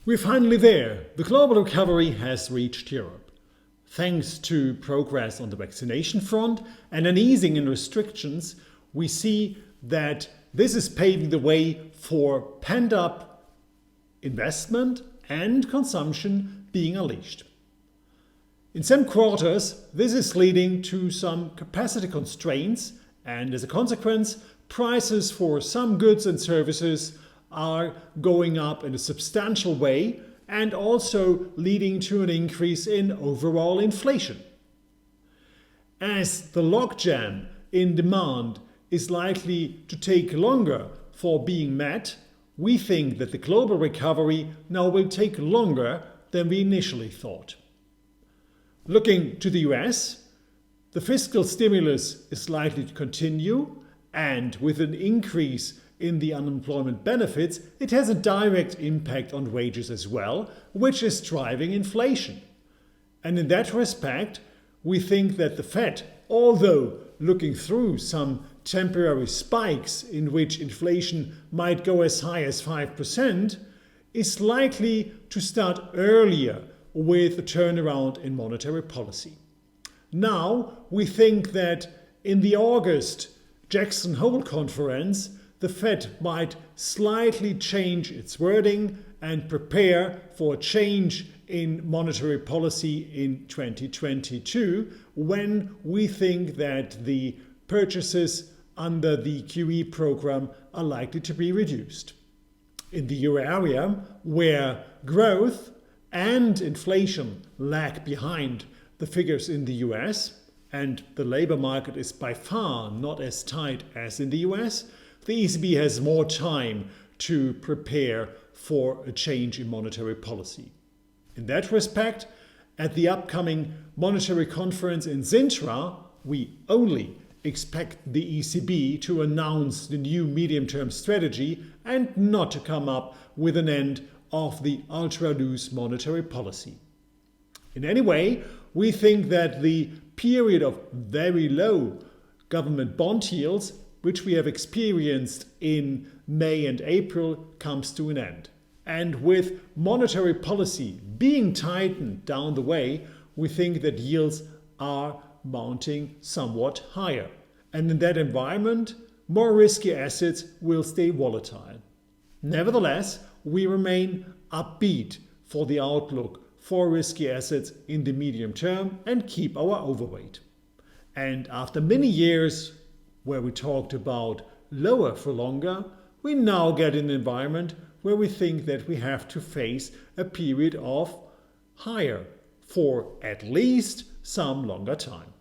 We're finally there. The global recovery has reached Europe. Thanks to progress on the vaccination front and an easing in restrictions, we see that this is paving the way for pent-up investment and consumption being unleashed. In some quarters, this is leading to some capacity constraints, and as a consequence, prices for some goods and services are going up in a substantial way and also leading to an increase in overall inflation. As the logjam in demand is likely to take longer for being met, we think that the global recovery now will take longer than we initially thought. Looking to the US, the fiscal stimulus is likely to continue, and with an increase in the unemployment benefits, it has a direct impact on wages as well, which is driving inflation. And in that respect, we think that the Fed, although looking through some temporary spikes in which inflation might go as high as 5%, is likely to start earlier with a turnaround in monetary policy. Now, we think that in the August Jackson Hole Conference, the Fed might slightly change its wording and prepare for a change in monetary policy in 2022, when we think that the purchases under the QE program are likely to be reduced. In the euro area, where growth and inflation lag behind the figures in the US, and the labor market is by far not as tight as in the US, the ECB has more time to prepare for a change in monetary policy. In that respect, at the upcoming monetary conference in Sintra, we only expect the ECB to announce the new medium-term strategy and not to come up with an end of the ultra-loose monetary policy. In any way, we think that the period of very low government bond yields, which we have experienced in May and April, comes to an end. And with monetary policy being tightened down the way, we think that yields are mounting somewhat higher. And in that environment, more risky assets will stay volatile. Nevertheless, we remain upbeat for the outlook for risky assets in the medium term and keep our overweight. And after many years where we talked about lower for longer, we now get an environment where we think that we have to face a period of higher for at least some longer time.